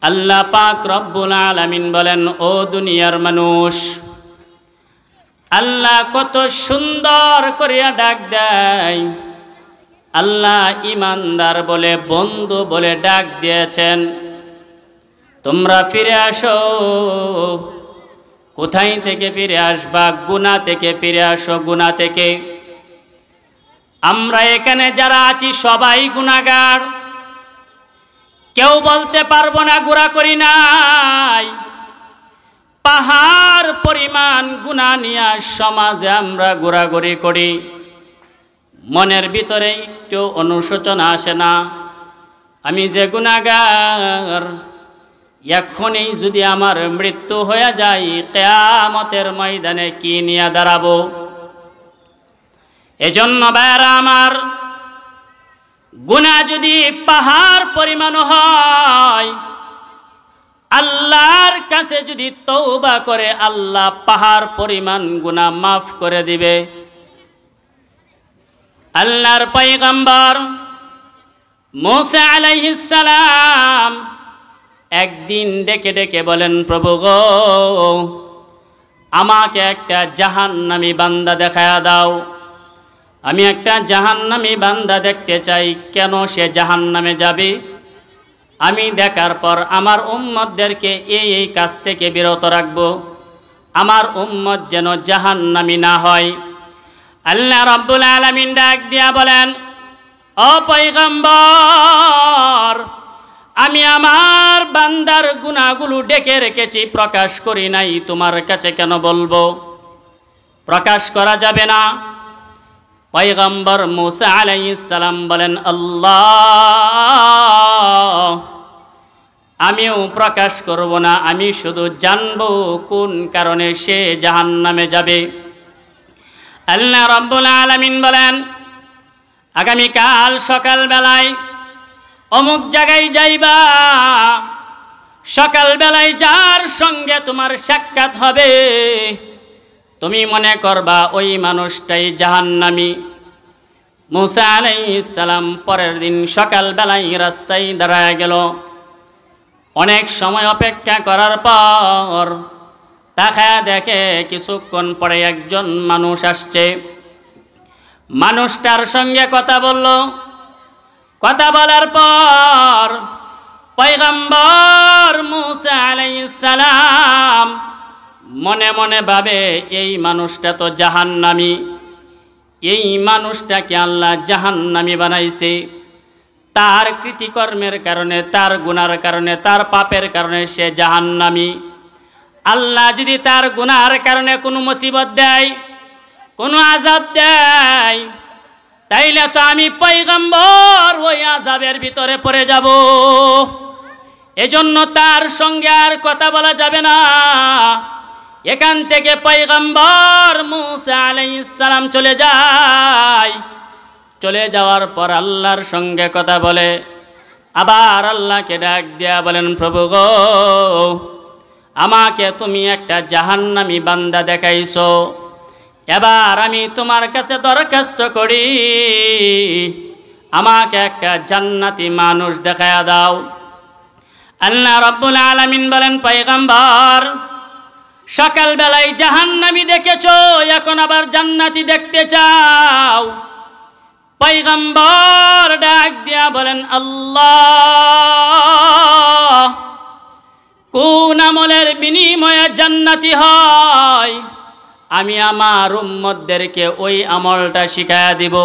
আল্লাহ পাক রব্বুল আলামিন বলেন, ও দুনিয়ার মানুষ, আল্লাহ কত সুন্দর করিয়া ডাক দেয়। আল্লাহ ইমানদার বলে, বন্ধু বলে ডাক দিয়েছেন, তোমরা ফিরে আসো। কোথায় থেকে ফিরে আসবা? গুনাহ থেকে ফিরে আসো, গুনাহ থেকে। আমরা এখানে যারা আছি সবাই গুনাহগার, কেউ বলতে পারবো না গুনাহ করি নাই। পাহাড় পরিমাণ গুনাহ নিয়ে সমাজে আমরা ঘোরাঘুরি করি, মনের ভিতরে একটু অনুশোচনা আসে না, আমি যে গুনাহগার, এখনই যদি আমার মৃত্যু হয়ে যায়, কিয়ামতের ময়দানে কি নিয়ে দাঁড়াবো? এজন্য ভাইরা আমার, গুনাহ যদি পাহাড় পরিমাণ হয়, আল্লাহর কাছে যদি তওবা করে, আল্লাহ পাহাড় পরিমাণ গুনাহ মাফ করে দিবে। আল্লাহর পয়গম্বর মুসা আলাইহিস সালাম একদিন ডেকে ডেকে বলেন, প্রভু গো, আমাকে একটা জাহান্নামী বান্দা দেখায়া দাও। আমি একটা জাহান্নামী বান্দা দেখতে চাই। কেন সে জাহান্নামে যাবে? আমি দেখার পর আমার উম্মতদেরকে এই কাজ থেকে বিরত রাখব, আমার উম্মত যেন জাহান্নামী না হয়। আল্লাহ রাব্বুল আলামিন ডাক দিয়া বলেন, ও পয়গম্বর, আমি আমার বান্দার গুনাহগুলো ডেকে রেখেছি, প্রকাশ করি নাই। তোমার কাছে কেন বলবো? প্রকাশ করা যাবে না। পয়গম্বর মুসা আলাইহিস সালাম বলেন, আল্লাহ, আমিও প্রকাশ করব না, আমি শুধু জানবো কোন কারণে সে জাহান্নামে যাবে। আল্লাহ রাব্বুল আলামিন বলেন, আগামীকাল সকালবেলায় অমুক জায়গায় যাইবা। সকালবেলায় যার সঙ্গে তোমার সাক্ষাৎ হবে, তুমি মনে করবা ওই মানুষটাই জাহান্নামী। মুসা আলাইহিস সালাম পরের দিন সকালবেলায় রাস্তায় দাঁড়ায় গেল। অনেক সময় অপেক্ষা করার পর তাকায়া দেখে কিছুক্ষণ পরে একজন মানুষ আসছে। মানুষটার সঙ্গে কথা বলল। কথা বলার পর পয়গম্বর মুসা আলাইহিস সালাম মনে মনে ভাবে, এই মানুষটা তো জাহান্নামী, এই মানুষটাকে আল্লাহ জাহান্নামী বানাইছে। তার কৃতিকর্মের কারণে, তার গুনার কারণে, তার পাপের কারণে সে জাহান্নামী। আল্লাহ যদি তার গুনার কারণে কোনো মুসিবত দেয়, কোনো আযাব দেয়, তাইলে তো আমি পয়গম্বর ওই আযাবের ভিতরে পড়ে যাব। এজন্য তার সঙ্গে আর কথা বলা যাবে না। এখান থেকে পয়গম্বর মুসা আলাইহিস সালাম চলে যায়। চলে যাওয়ার পর আল্লাহর সঙ্গে কথা বলে, আবার আল্লাহকে ডাক দিয়া বলেন, প্রভু গো, আমাকে তুমি একটা জাহান্নামী বান্দা দেখাইছো, এবার আমি তোমার কাছে দরখাস্ত করি, আমাকে একটা জান্নাতি মানুষ দেখায়া দাও। আল্লাহ রাব্বুল আলামিন বলেন, পয়গম্বর, সকালবেলায় জাহান্নামী দেখেছো, এখন আবার জান্নাতি দেখতে চাও? পয়গম্বর ডাক দিয়া বলেন, আল্লাহ, কোন আমলের বিনিময়ে জান্নাতি হয়? আমি আমার উম্মতদেরকে ওই আমলটা শিখায়া দিব,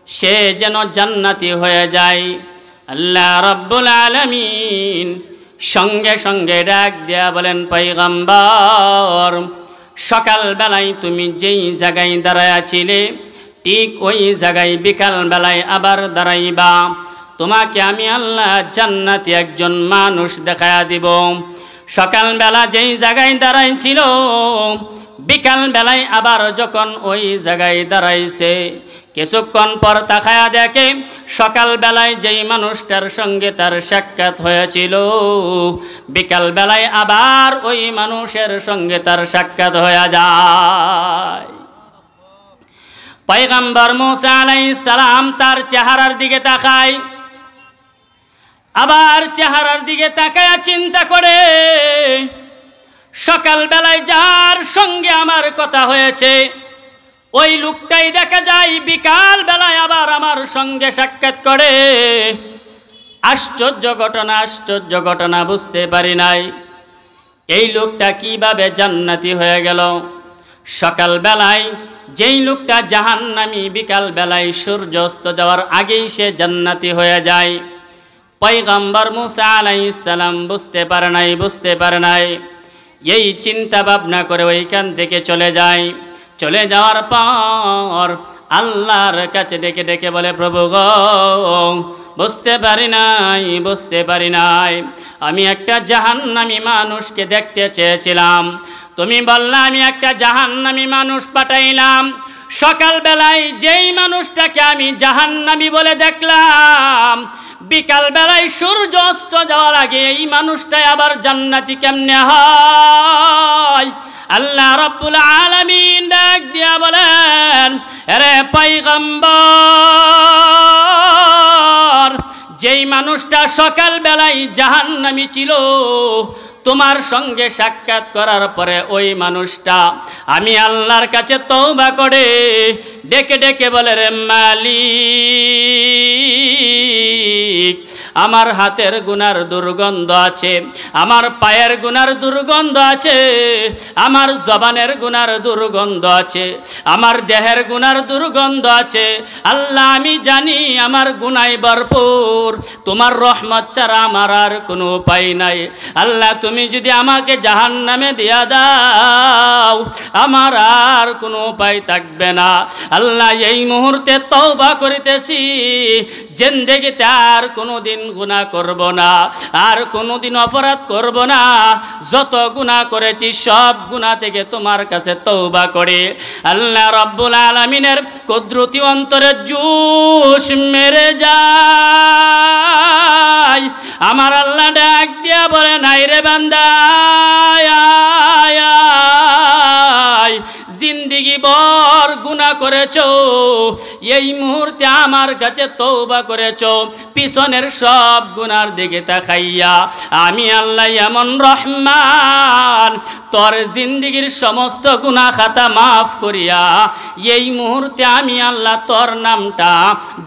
সে যেন জান্নাতি হয়ে যায়। আল্লাহ রাব্বুল আলামিন সঙ্গে সঙ্গে ডাক দেয়া বলেন, পয়গম্বর, সকালবেলায় তুমি যেই জায়গায় দাঁড়ায়াছিলে, ঠিক ওই জায়গায় বিকালবেলায় আবার দাঁড়াইবা। তোমাকে আমি আল্লাহ জান্নাতি একজন মানুষ দেখায়া দিব। সকালবেলা যেই জায়গায় দাঁড়াইছিল, বিকালবেলায় আবার যখন ওই জায়গায় দাঁড়াইছে, কিছুক্ষণ পর তাকায়া দেখে সকালবেলায় যেই মানুষটার সঙ্গে তার সাক্ষাৎ হয়েছিল, বিকালবেলায় আবার ওই মানুষের সঙ্গে তার সাক্ষাৎ হয়ে যায়। পয়গম্বর মুসা আলাইহিস সালাম তার চেহারার দিকে তাকায়, আবার চেহারার দিকে তাকায়া চিন্তা করে সকালবেলায় যার সঙ্গে আমার কথা হয়েছে ওই লোকটাই দেখা যায় বিকাল বেলায় আবার আমার সঙ্গে সাক্ষাৎ করে। আশ্চর্য ঘটনা বুঝতে পারি নাই এই লোকটা কিভাবে জান্নাতি হয়ে গেল। সকাল বেলায় যেই লোকটা জাহান্নামী বিকাল বেলায় সূর্য অস্ত যাওয়ার আগেই সে জান্নাতি হয়ে যায়। পয়গম্বর মুসা আলাইহিস সালাম বুঝতে পারে নাই। এই চিন্তা ভাবনা করে ওইখান থেকে চলে যায়। চলে যাওয়ার পর আল্লাহর কাছে ডেকে ডেকে বলে, প্রভু গো, বুঝতে পারি নাই আমি একটা জাহান্নামী মানুষকে দেখতে চেয়েছিলাম, তুমি বললা আমি একটা জাহান্নামী মানুষ পাঠাইলাম। সকালবেলায় যেই মানুষটাকে আমি জাহান্নামী বলে দেখলাম বিকাল বেলায় সূর্য অস্ত যাওয়ার আগে এই মানুষটাই আবার জান্নাতি কেমনে হয়? আল্লাহ রাব্বুল আলামিন ডাক দিয়া বলেন, আরে পয়গম্বর, যেই মানুষটা সকাল বেলায় জাহান্নামী ছিল তোমার সঙ্গে সাক্ষাৎ করার পরে ওই মানুষটা আমি আল্লাহর কাছে তওবা করে ডেকে ডেকে বলে, রে মালিক, আমার হাতের গুনার দুর্গন্ধ আছে, আমার পায়ের গুনার দুর্গন্ধ আছে, আমার জবানের গুনার দুর্গন্ধ আছে, আমার দেহের গুনার দুর্গন্ধ আছে। আল্লাহ আমি জানি আমার গুনায় ভরপুর, তোমার রহমত ছাড়া আমার আর কোনো উপায় নাই। আল্লাহ তুমি যদি আমাকে জাহান্নামে দিয়া দাও আমার আর কোনো উপায় থাকবে না। আল্লাহ এই মুহূর্তে তওবা করিতেছি, জিন্দেগিতে আর কোনোদিন গুনাহ করব না, আর কোনোদিন অপরাধ করব না। যত গুনাহ করেছি সব গুনাহ থেকে তোমার কাছে তওবা করে আল্লাহ রাব্বুল আলামিনের কুদরতি অন্তরে জোশ মেরে যায়। আমার আল্লাহ ডাক দিয়া বলে, নাই রে বান্দা, জিন্দিগি ভর গুনাহ করেছো, এই মুহূর্তে আমার কাছে তওবা করেছো, পিছনের সব গুনার দিকে তাকাইয়া আমি আল্লাহ এমন রহমান, তোর জিন্দিগির সমস্ত গুনাহ খাতা মাফ করিয়া এই মুহূর্তে আমি আল্লাহ তোর নামটা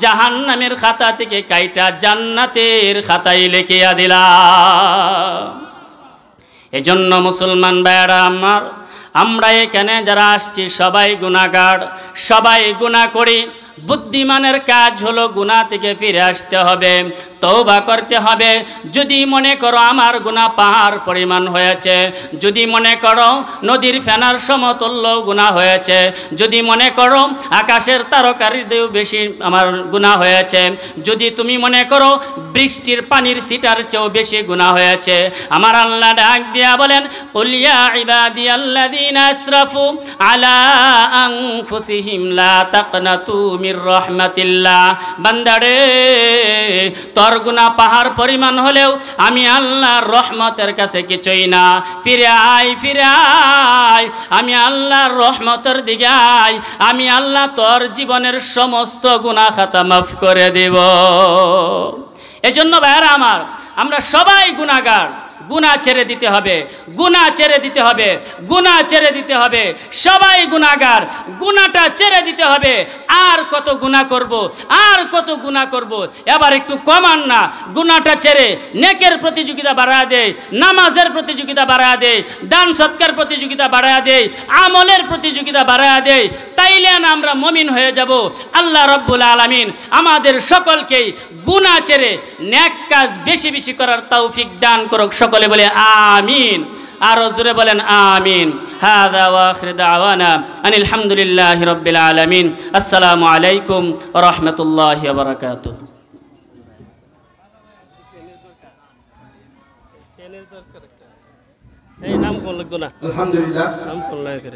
জাহান্নামের খাতা থেকে কাইটা জান্নাতের খাতায় লিখিয়া দিলাম। এজন্য মুসলমান ভাইরা আমার, আমরা এখানে যারা আসছি সবাই গুনাহগার, সবাই গুনাহ করি। বুদ্ধিমানের কাজ হলো গুনাহ থেকে ফিরে আসতে হবে, তওবা করতে হবে। যদি মনে করো আমার গুনাহ পাহাড় পরিমাণ হয়েছে, যদি মনে করো নদীর ফেনার সমতুল্য গুনাহ হয়েছে, যদি মনে করো আকাশের তারকারিতেও বেশি আমার গুনাহ হয়েছে, যদি তুমি মনে করো বৃষ্টির পানির ছিটার চেয়েও বেশি গুনাহ হয়েছে, আমার আল্লাহ ডাক দিয়া বলেন, কুল ইয়া ইবাদিয়াল্লাযীনা আসরাফু আলা আনফুসিহিম লা তাকনাতু মির রাহমাতিল্লাহ। বান্দারে, তোর গুনাহ পাহাড় পরিমাণ হলেও আমি আল্লাহর রহমতের কাছে কিছুই না। ফিরে আয়, আমি আল্লাহর রহমতের দিকে আয়, আমি আল্লাহ তোর জীবনের সমস্ত গুনাহ খাতা মাফ করে দেব। এজন্য ভাইরা আমার, আমরা সবাই গুনাহগার। গুনাহ ছেড়ে দিতে হবে, গুনাহ ছেড়ে দিতে হবে, গুনাহ ছেড়ে দিতে হবে। সবাই গুনাহগার, গুনাহটা ছেড়ে দিতে হবে। আর কত গুনাহ করব, আর কত গুনাহ করব? এবার একটু কমান না, গুনাহটা ছেড়ে নেকের প্রতিযোগিতা বাড়ায়া দেয়, নামাজের প্রতিযোগিতা বাড়ায়া দেয়, দান সৎকার প্রতিযোগিতা বাড়ায়া দেয়, আমলের প্রতিযোগিতা বাড়ায়া দেয়। তাইলে না আমরা মুমিন হয়ে যাব। আল্লাহ রাব্বুল আলামিন আমাদের সকলকেই গুনাহ ছেড়ে নেক কাজ বেশি বেশি করার তৌফিক দান করুক। সকলে বলে আমিন, আর জোরে বলেন আমিন। হাযা ওয়া আখিরু দাওয়ানা আনিল হামদুলিল্লাহি রাব্বিল আলামিন। আসসালামু আলাইকুম ওয়া রাহমাতুল্লাহি ওয়া বারাকাতুহু। এই নাম কোন লাগতো না, আলহামদুলিল্লাহ নাম কোন লাগে।